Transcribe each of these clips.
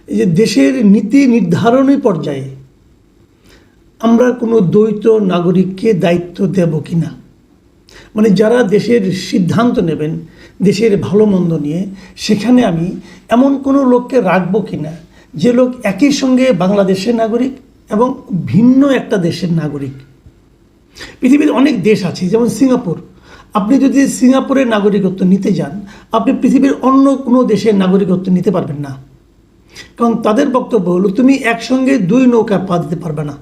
এই যে দেশের নীতি নির্ধারণী পর্যায়ে আমরা কোনো দ্বৈত নাগরিককে দায়িত্ব দেব কি না, মানে যারা দেশের সিদ্ধান্ত নেবেন দেশের ভালো মন্দ নিয়ে, সেখানে আমি এমন কোনো লোককে রাখবো কি না যে লোক একই সঙ্গে বাংলাদেশের নাগরিক এবং ভিন্ন একটা দেশের নাগরিক। পৃথিবীর অনেক দেশ আছে, যেমন সিঙ্গাপুর। আপনি যদি সিঙ্গাপুরের নাগরিকত্ব নিতে যান, আপনি পৃথিবীর অন্য কোনো দেশের নাগরিকত্ব নিতে পারবেন না, কারণ তাদের বক্তব্য হলো তুমি একসঙ্গে দুই নৌকা পা দিতে পারবে না।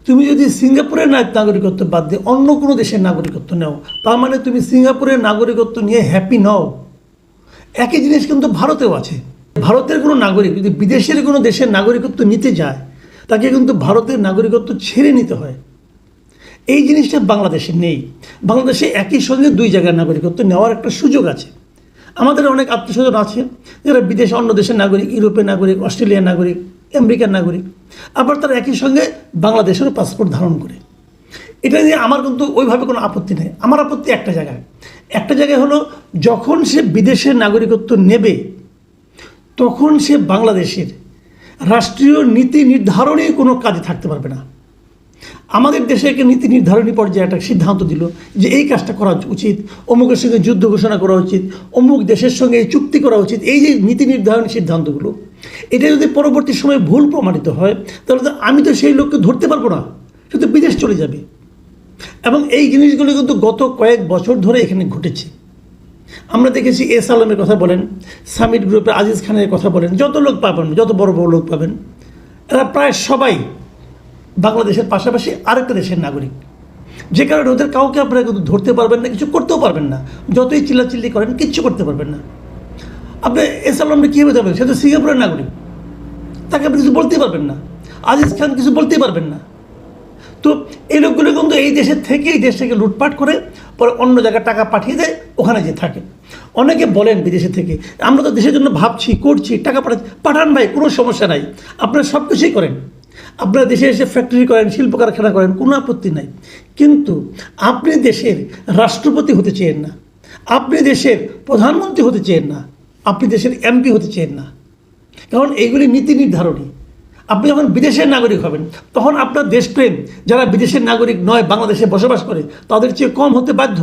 তুমি যদি সিঙ্গাপুরের নাগরিকত্ব বাদ দিয়ে অন্য কোনো দেশের নাগরিকত্ব নাও, তার মানে তুমি সিঙ্গাপুরের নাগরিকত্ব নিয়ে হ্যাপি নও। একই জিনিস কিন্তু ভারতেও আছে। ভারতের কোনো নাগরিক যদি বিদেশের কোনো দেশের নাগরিকত্ব নিতে যায়, তাকে কিন্তু ভারতের নাগরিকত্ব ছেড়ে নিতে হয়। এই জিনিসটা বাংলাদেশে নেই। বাংলাদেশে একই সঙ্গে দুই জায়গার নাগরিকত্ব নেওয়ার একটা সুযোগ আছে। আমাদের অনেক আত্মীয়স্বজন আছে যারা বিদেশে অন্য দেশের নাগরিক, ইউরোপের নাগরিক, অস্ট্রেলিয়ার নাগরিক, আমেরিকার নাগরিক, আবার তারা একই সঙ্গে বাংলাদেশেরও পাসপোর্ট ধারণ করে। এটা নিয়ে আমার কিন্তু ওইভাবে কোনো আপত্তি নেই। আমার আপত্তি একটা জায়গায় হলো যখন সে বিদেশের নাগরিকত্ব নেবে তখন সে বাংলাদেশের রাষ্ট্রীয় নীতি নির্ধারণে কোনো কাজে থাকতে পারবে না। আমাদের দেশে একটা নীতি নির্ধারণী পর্যায়ে একটা সিদ্ধান্ত দিল যে এই কাজটা করা উচিত, অমুকের সঙ্গে যুদ্ধ ঘোষণা করা উচিত, অমুক দেশের সঙ্গে এই চুক্তি করা উচিত। এই যে নীতি নির্ধারণী সিদ্ধান্তগুলো, এটা যদি পরবর্তী সময়ে ভুল প্রমাণিত হয় তাহলে তো আমি তো সেই লোককে ধরতে পারবো না, সে তো বিদেশ চলে যাবে। এবং এই জিনিসগুলো কিন্তু গত কয়েক বছর ধরে এখানে ঘটেছে। আমরা দেখেছি এস আলমের কথা বলেন, সামিট গ্রুপের আজিজ খানের কথা বলেন, যত লোক পাবেন, যত বড় বড় লোক পাবেন, এরা প্রায় সবাই বাংলাদেশের পাশাপাশি আরেকটা দেশের নাগরিক, যে কারণে ওদের কাউকে আপনারা কিন্তু ধরতে পারবেন না, কিছু করতেও পারবেন না। যতই চিল্লাচিল্লি করেন কিচ্ছু করতে পারবেন না। আপনি এস আলমটা কীভাবে যাবেন? সে তো সিঙ্গাপুরের নাগরিক, তাকে আপনি কিছু বলতেই পারবেন না। আজিজ খান কিছু বলতেই পারবেন না। তো এই লোকগুলো কিন্তু এই দেশের থেকে এই দেশটাকে লুটপাট করে পরে অন্য জায়গায় টাকা পাঠিয়ে দেয়, ওখানে যে থাকে। অনেকে বলেন বিদেশে থেকে আমরা তো দেশের জন্য ভাবছি, করছি, টাকা পাঠান ভাই, কোনো সমস্যা নাই, আপনারা সব কিছুই করেন, আপনারা দেশে এসে ফ্যাক্টরি করেন, শিল্প কারখানা করেন, কোনো আপত্তি নাই। কিন্তু আপনি দেশের রাষ্ট্রপতি হতে চেয়েন না, আপনি দেশের প্রধানমন্ত্রী হতে চেয়েন না, আপনি দেশের এমপি হতে চেয়েন না, কারণ এইগুলি নীতি নির্ধারণী। আপনি যখন বিদেশের নাগরিক হবেন তখন আপনার দেশপ্রেম যারা বিদেশের নাগরিক নয়, বাংলাদেশে বসবাস করে, তাদের চেয়ে কম হতে বাধ্য।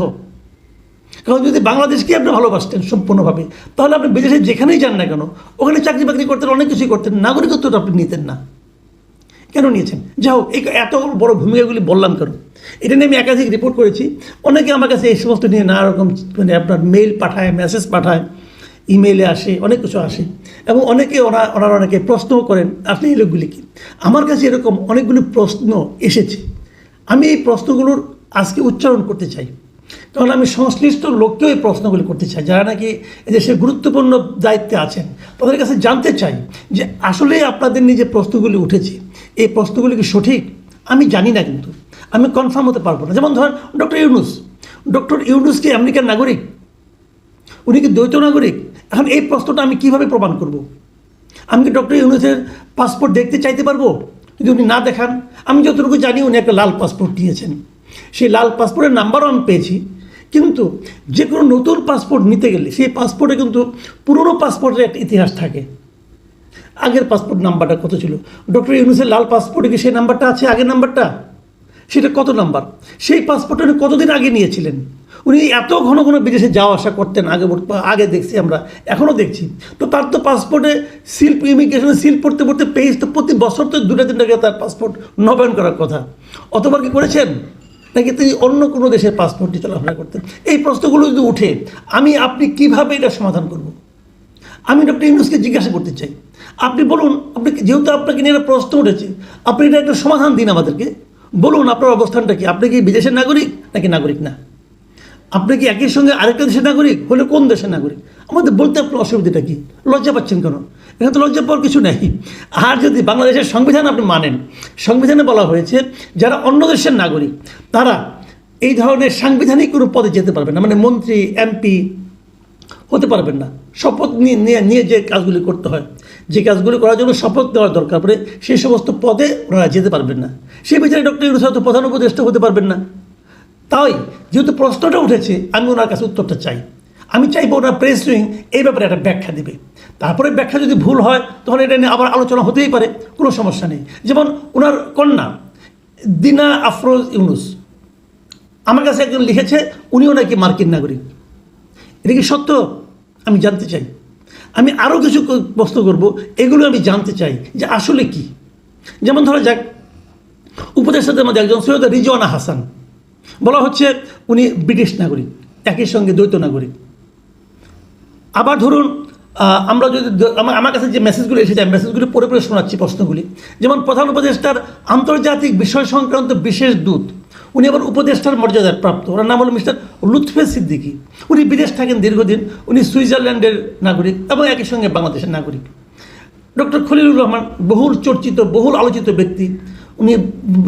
কারণ যদি বাংলাদেশকে আপনি ভালোবাসতেন সম্পূর্ণভাবে, তাহলে আপনি বিদেশে যেখানেই যান না কেন, ওখানে চাকরি বাকরি করতেন, অনেক কিছুই করতেন, নাগরিকত্বটা আপনি নিতেন না। কেন নিয়েছেন? যাই হোক, এই এত বড় ভূমিকাগুলি বললাম কেন? এটা নিয়ে আমি একাধিক রিপোর্ট করেছি। অনেকে আমার কাছে এই সমস্ত নিয়ে নানা রকম মানে আপনার মেইল পাঠায়, মেসেজ পাঠায়, ইমেইলে আসে, অনেক কিছু আসে, এবং অনেকে ওনারা অনেকে প্রশ্নও করেন আপনি এই লোকগুলি কি। আমার কাছে এরকম অনেকগুলি প্রশ্ন এসেছে। আমি এই প্রশ্নগুলোর আজকে উচ্চারণ করতে চাই, কারণ আমি সংশ্লিষ্ট লোককেও এই প্রশ্নগুলি করতে চাই, যারা নাকি এদেশের গুরুত্বপূর্ণ দায়িত্বে আছেন। তাদের কাছে জানতে চাই যে আসলে আপনাদের নিয়ে যে প্রশ্নগুলি উঠেছে, এই প্রশ্নগুলি কি সঠিক? আমি জানি না, কিন্তু আমি কনফার্ম হতে পারবো না। যেমন ধরেন ডক্টর ইউনুস কি আমেরিকার নাগরিক? উনি কি দ্বৈত নাগরিক? এখন এই প্রশ্নটা আমি কিভাবে প্রমাণ করব? আমি কি ডক্টর ইউনুসের পাসপোর্ট দেখতে চাইতে পারবো যদি উনি না দেখান? আমি যতটুকু জানি উনি একটা লাল পাসপোর্ট নিয়েছেন, সেই লাল পাসপোর্টের নাম্বারও আমি পেয়েছি। কিন্তু যে কোনো নতুন পাসপোর্ট নিতে গেলে সেই পাসপোর্টে কিন্তু পুরনো পাসপোর্টের একটা ইতিহাস থাকে। আগের পাসপোর্ট নাম্বারটা কত ছিল? ডক্টর ইউনুসের লাল পাসপোর্টে কি সেই নাম্বারটা আছে? আগের নাম্বারটা সেটা কত নাম্বার? সেই পাসপোর্টটা উনি কতদিন আগে নিয়েছিলেন? উনি এত ঘন ঘন বিদেশে যাওয়া আসা করতেন, আগে দেখছি আমরা, এখনও দেখছি। তো তার তো পাসপোর্টে সিল, ইমিগ্রেশনে সিল পড়তে পড়তে পেজ তো প্রতি বছর তো 2-3 টাকা তার পাসপোর্ট নবায়ন করার কথা। অতবার কি করেছেন? নাকি তিনি অন্য কোনো দেশের পাসপোর্ট নিয়ে চলাফেরা করতেন? এই প্রশ্নগুলো যদি উঠে, আপনি কিভাবে এটা সমাধান করব? আমি ডক্টর ইউনুসকে জিজ্ঞাসা করতে চাই, আপনি বলুন, আপনি যেহেতু আপনাকে নিয়ে একটা প্রশ্ন উঠেছে, আপনি এটা একটা সমাধান দিন আমাদেরকে। বলুন আপনার অবস্থানটা কি? আপনি কি বিদেশের নাগরিক নাকি নাগরিক না? আপনি কি একই সঙ্গে আরেকটা দেশের নাগরিক? হলে কোন দেশের নাগরিক? আমাদের বলতে আপনার অসুবিধাটা কি? লজ্জা পাচ্ছেন কেন? এখানে তো লজ্জা পাওয়ার কিছু নেই। আর যদি বাংলাদেশের সংবিধান আপনি মানেন, সংবিধানে বলা হয়েছে যারা অন্য দেশের নাগরিক তারা এই ধরনের সাংবিধানিক কোনো পদে যেতে পারবেন না, মানে মন্ত্রী, এমপি হতে পারবেন না। শপথ নিয়ে যে কাজগুলি করতে হয়, যে কাজগুলি করার জন্য শপথ নেওয়ার দরকার পড়ে, সেই সমস্ত পদে ওনারা যেতে পারবেন না। সেই বিচারে ডক্টর ইউনুস হয়তো প্রধান উপদেষ্টা হতে পারবেন না। তাই যেহেতু প্রশ্নটা উঠেছে, আমি ওনার কাছে উত্তরটা চাই। আমি চাইবো ওনার প্রেস উইং এই ব্যাপারে একটা ব্যাখ্যা দেবে। তারপরে ব্যাখ্যা যদি ভুল হয় তখন এটা নিয়ে আবার আলোচনা হতেই পারে, কোনো সমস্যা নেই। যেমন ওনার কন্যা দিনা আফরোজ ইউনুস আমার কাছে একজন লিখেছে উনিও নাকি মার্কিন নাগরিক। এটা কি সত্য? আমি জানতে চাই। আমি আরও কিছু প্রশ্ন করব, এগুলো আমি জানতে চাই যে আসলে কি। যেমন ধরা যাক, উপদেষ্টাদের মধ্যে একজন সৈয়দ রিজওয়ানা হাসান, বলা হচ্ছে উনি ব্রিটিশ নাগরিক, একই সঙ্গে দ্বৈত নাগরিক। আবার ধরুন আমরা যদি আমার কাছে যে মেসেজগুলো এসে যায়, মেসেজগুলো পড়ে পড়ে শোনাচ্ছি প্রশ্নগুলি। যেমন প্রধান উপদেষ্টার আন্তর্জাতিক বিষয় সংক্রান্ত বিশেষ দূত, উনি আবার উপদেষ্টার মর্যাদার প্রাপ্ত। ওনার নাম হলো মিস্টার লুৎফে সিদ্দিকী। উনি বিদেশ থাকেন দীর্ঘদিন, উনি সুইজারল্যান্ডের নাগরিক এবং একই সঙ্গে বাংলাদেশের নাগরিক। ডক্টর খলিলুর রহমান বহুল চর্চিত, বহুল আলোচিত ব্যক্তি, উনি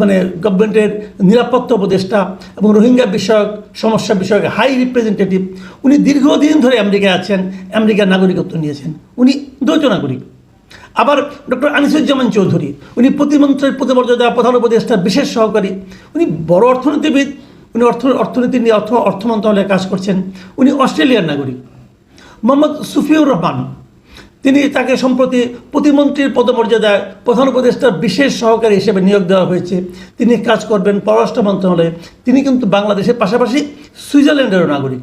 মানে গভর্নমেন্টের নিরাপত্তা উপদেষ্টা এবং রোহিঙ্গা বিষয়ক সমস্যা বিষয়ক হাই রিপ্রেজেন্টেটিভ। উনি দীর্ঘদিন ধরে আমেরিকায় আছেন, আমেরিকার নাগরিকত্ব নিয়েছেন, উনি দ্বৈত নাগরিক। আবার ডক্টর আনিসুজ্জামান চৌধুরী, উনি প্রতিমন্ত্রীর প্রতিমর্যাদা প্রধান উপদেষ্টার বিশেষ সহকারী, উনি বড় অর্থনীতিবিদ, উনি অর্থনীতি নিয়ে অর্থ মন্ত্রণালয়ে কাজ করছেন, উনি অস্ট্রেলিয়ার নাগরিক। মোহাম্মদ সুফিউর রহমান, তিনি তাকে সম্প্রতি প্রতিমন্ত্রীর পদমর্যাদায় প্রধান উপদেষ্টার বিশেষ সহকারী হিসেবে নিয়োগ দেওয়া হয়েছে। তিনি কাজ করবেন পররাষ্ট্র মন্ত্রণালয়ে। তিনি কিন্তু বাংলাদেশের পাশাপাশি সুইজারল্যান্ডেরও নাগরিক।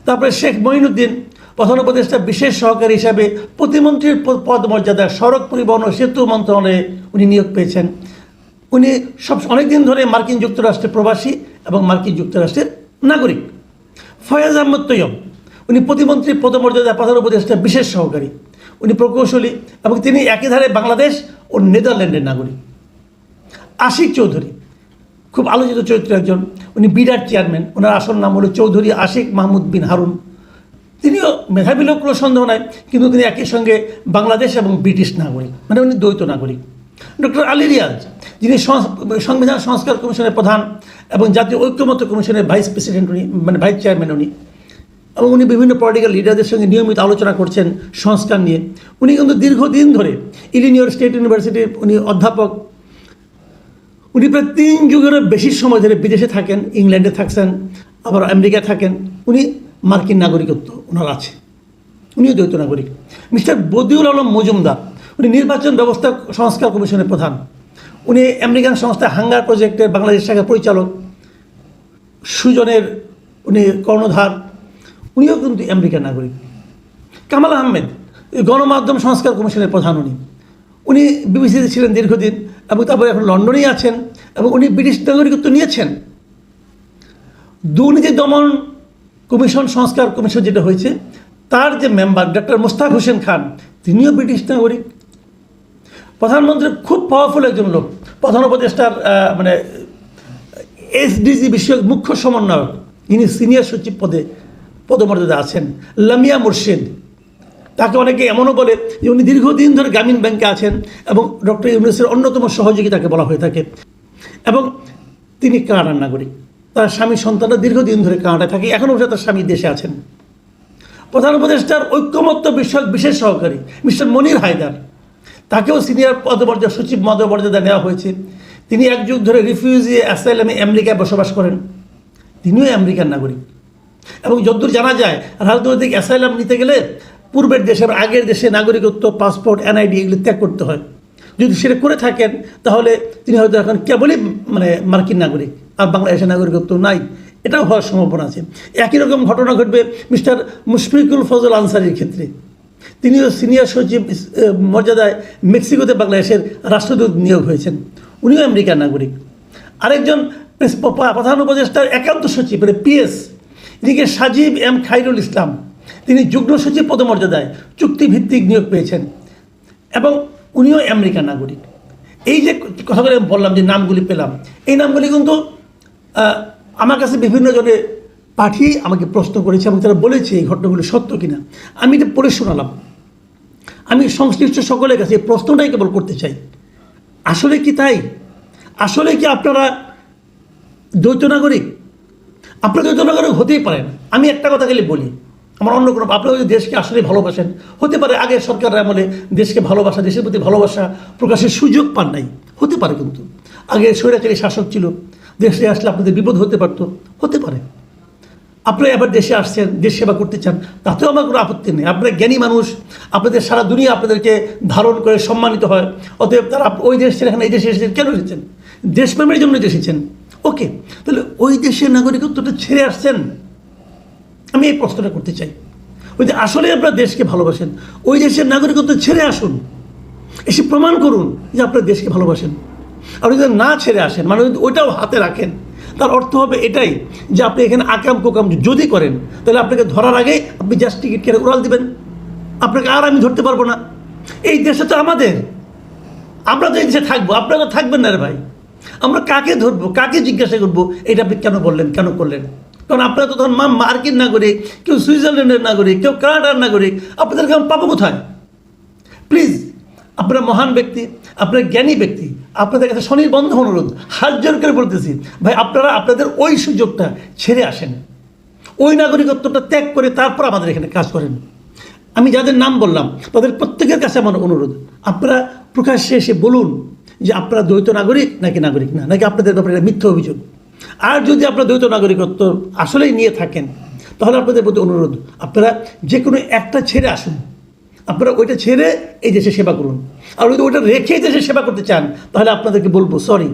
তারপরে শেখ মঈনুদ্দিন, প্রধান উপদেষ্টা বিশেষ সহকারী হিসাবে প্রতিমন্ত্রীর পদমর্যাদায় সড়ক পরিবহন ও সেতু মন্ত্রণালয়ে উনি নিয়োগ পেয়েছেন। উনি অনেকদিন ধরে মার্কিন যুক্তরাষ্ট্রের প্রবাসী এবং মার্কিন যুক্তরাষ্ট্রের নাগরিক। ফয়াজ আহমদ তৈয়ব, উনি প্রতিমন্ত্রীর পদমর্যাদায় প্রধান উপদেষ্টা বিশেষ সহকারী, উনি প্রকৌশলী এবং তিনি একই ধারে বাংলাদেশ ও নেদারল্যান্ডের নাগরিক। আশিক চৌধুরী, খুব আলোচিত চরিত্র একজন, উনি বিরাট চেয়ারম্যান, ওনার আসল নাম হলো চৌধুরী আশিক মাহমুদ বিন হারুন। তিনিও মেধাবী লোক, কোনো সন্দেহ নাই, কিন্তু তিনি একই সঙ্গে বাংলাদেশ এবং ব্রিটিশ নাগরিক, মানে উনি দ্বৈত নাগরিক। ডক্টর আলী রিয়াজ, যিনি সংবিধান সংস্কার কমিশনের প্রধান এবং জাতীয় ঐক্যমত্য কমিশনের ভাইস প্রেসিডেন্ট, উনি মানে ভাইস চেয়ারম্যান উনি, এবং উনি বিভিন্ন পলিটিক্যাল লিডারদের সঙ্গে নিয়মিত আলোচনা করছেন সংস্কার নিয়ে। উনি কিন্তু দীর্ঘদিন ধরে ইলিনয় স্টেট ইউনিভার্সিটির উনি অধ্যাপক। উনি প্রায় 3 যুগেরও বেশি সময় ধরে বিদেশে থাকেন, ইংল্যান্ডে থাকছেন, আবার আমেরিকায় থাকেন। উনি মার্কিন নাগরিকত্ব ওনার আছে, উনিও দ্বৈত নাগরিক। মিস্টার বদিউল আলম মজুমদার, উনি নির্বাচন ব্যবস্থা সংস্কার কমিশনের প্রধান, উনি আমেরিকান সংস্থা হাঙ্গার প্রজেক্টের বাংলাদেশ শাখার পরিচালক। সুজনের উনি কর্ণধার, উনিও কিন্তু আমেরিকার নাগরিক। কামাল আহমেদ, গণমাধ্যম সংস্কার কমিশনের প্রধান, উনি বিবিসিতে ছিলেন দীর্ঘদিন এবং তারপরে এখন লন্ডনেই আছেন এবং উনি ব্রিটিশ নাগরিকত্ব নিয়েছেন। দুর্নীতি দমন কমিশন সংস্কার কমিশন যেটা হয়েছে, তার যে মেম্বার ডক্টর মোস্তাক হোসেন খান, তিনিও ব্রিটিশ নাগরিক। প্রধানমন্ত্রীর খুব পাওয়ারফুল একজন লোক, প্রধান উপদেষ্টার মানে এসডিজি বিষয়ক মুখ্য সমন্বয়ক, যিনি সিনিয়র সচিব পদমর্যাদা আছেন, লামিয়া মুর্শিদ। তাকে অনেকে এমনও বলে যে উনি দীর্ঘদিন ধরে গ্রামীণ ব্যাংকে আছেন এবং ডক্টর ইউনূসের অন্যতম সহযোগী তাকে বলা হয়ে থাকে, এবং তিনি কানাডার নাগরিক। তার স্বামী সন্তানরা দীর্ঘদিন ধরে কানাডায় থাকে, এখনও তার স্বামী দেশে আছেন। প্রধান উপদেষ্টার ঐক্যমত্য বিষয়ক বিশেষ সহকারী মিস্টার মনির হায়দার, তাকেও সিনিয়র পদমর্যাদা সচিব পদমর্যাদা নেওয়া হয়েছে। তিনি 1 যুগ ধরে রিফিউজি অ্যাসাইলামে আমেরিকায় বসবাস করেন, তিনিও আমেরিকার নাগরিক। এবং যতদূর জানা যায়, রাজনৈতিক অ্যাসাইলাম নিতে গেলে পূর্বের দেশের আগের দেশে নাগরিকত্ব, পাসপোর্ট, এনআইডি এগুলি ত্যাগ করতে হয়। যদি সেটা করে থাকেন তাহলে তিনি হয়তো এখন কেবলই মানে মার্কিন নাগরিক, আর বাংলাদেশের নাগরিকত্ব নাই, এটাও হওয়ার সম্ভাবনা আছে। একই রকম ঘটনা ঘটবে মিস্টার মুশফিকুল ফজল আনসারির ক্ষেত্রে। তিনিও সিনিয়র সচিব মর্যাদায় মেক্সিকোতে বাংলাদেশের রাষ্ট্রদূত নিয়োগ হয়েছেন, উনিও আমেরিকার নাগরিক। আরেকজন প্রধান উপদেষ্টার একান্ত সচিব মানে পিএস, এদিকে সাজিব এম খাইরুল ইসলাম, তিনি যুগ্ম সচিব পদমর্যাদায় চুক্তিভিত্তিক নিয়োগ পেয়েছেন এবং উনিও আমেরিকার নাগরিক। এই যে কথাগুলো বললাম, যে নামগুলি পেলাম, এই নামগুলি কিন্তু আমার কাছে বিভিন্ন জনে পাঠিয়ে আমাকে প্রশ্ন করেছে এবং তারা বলেছে এই ঘটনাগুলি সত্য কিনা। আমি এটা পড়ে শোনালাম। আমি সংশ্লিষ্ট সকলের কাছে এই প্রশ্নটাই কেবল করতে চাই, আসলে কি তাই? আসলে কি আপনারা দ্বৈত নাগরিক? আপনারা দ্বৈত নাগরিক হতেই পারেন। আমি একটা কথা খালি বলি, আমার অন্য কোনো, আপনারা যদি দেশকে আসলে ভালোবাসেন, হতে পারে আগের সরকারের আমলে দেশকে ভালোবাসা, দেশের প্রতি ভালোবাসা প্রকাশের সুযোগ পান নাই, হতে পারে। কিন্তু আগে স্বৈরাচারী শাসক ছিল, দেশে আসলে আপনাদের বিপদ হতে পারতো, হতে পারে। আপনারা এবার দেশে আসছেন, দেশ সেবা করতে চান, তাতেও আমার কোনো আপত্তি নেই। আপনারা জ্ঞানী মানুষ, আপনাদের সারা দুনিয়া আপনাদেরকে ধারণ করে সম্মানিত হয়। অতএব তারা ওই দেশ ছেড়ে এখানে এই দেশে এসেছেন, কেন এসেছেন? দেশপ্রেমের জন্য এসেছেন। ওকে, তাহলে ওই দেশের নাগরিকত্বটা ছেড়ে আসছেন? আমি এই প্রশ্নটা করতে চাই। ওই যে আসলে আপনারা দেশকে ভালোবাসেন, ওই দেশের নাগরিকত্ব ছেড়ে আসুন, এসে প্রমাণ করুন যে আপনারা দেশকে ভালোবাসেন। আপনি যদি না ছেড়ে আসেন, মানে যদি ওইটাও হাতে রাখেন, তার অর্থ হবে এটাই যে আপনি এখানে আকাম কোকাম যদি করেন, তাহলে আপনাকে ধরার আগে আপনি জাস্ট টিকিট কেটে উড়াল দিবেন, আপনাকে আর আমি ধরতে পারবো না। এই দেশটা তো আমাদের, আমরা তো এই দেশে থাকবো, আপনারা তো থাকবেন না রে ভাই। আমরা কাকে ধরবো, কাকে জিজ্ঞাসা করবো এটা আপনি কেন বললেন, কেন করলেন? কারণ আপনারা তো তখন মার্কিন নাগরিক, কেউ সুইজারল্যান্ডের নাগরিক, কেউ কানাডার নাগরিক, আপনাদেরকে আমি পাবো কোথায়? প্লিজ, আপনারা মহান ব্যক্তি, আপনারা জ্ঞানী ব্যক্তি, আপনাদের কাছে স্বনির্বন্ধ অনুরোধ, হাত জোর করে বলতেছি ভাই, আপনারা আপনাদের ওই সুযোগটা ছেড়ে আসেন, ওই নাগরিকত্বটা ত্যাগ করে তারপর আমাদের এখানে কাজ করেন। আমি যাদের নাম বললাম তাদের প্রত্যেকের কাছে আমার অনুরোধ, আপনারা প্রকাশ্যে এসে বলুন যে আপনারা দ্বৈত নাগরিক নাকি নাগরিক না, নাকি আপনাদের ব্যাপারে এটা মিথ্যা অভিযোগ। আর যদি আপনারা দ্বৈত নাগরিকত্ব আসলেই নিয়ে থাকেন, তাহলে আপনাদের প্রতি অনুরোধ, আপনারা যে কোনো একটা ছেড়ে আসুন, আপনারা ওইটা ছেড়ে এই দেশে সেবা করুন। আর যদি ওইটা রেখে দেশে সেবা করতে চান, তাহলে আপনাদেরকে বলবো সরি।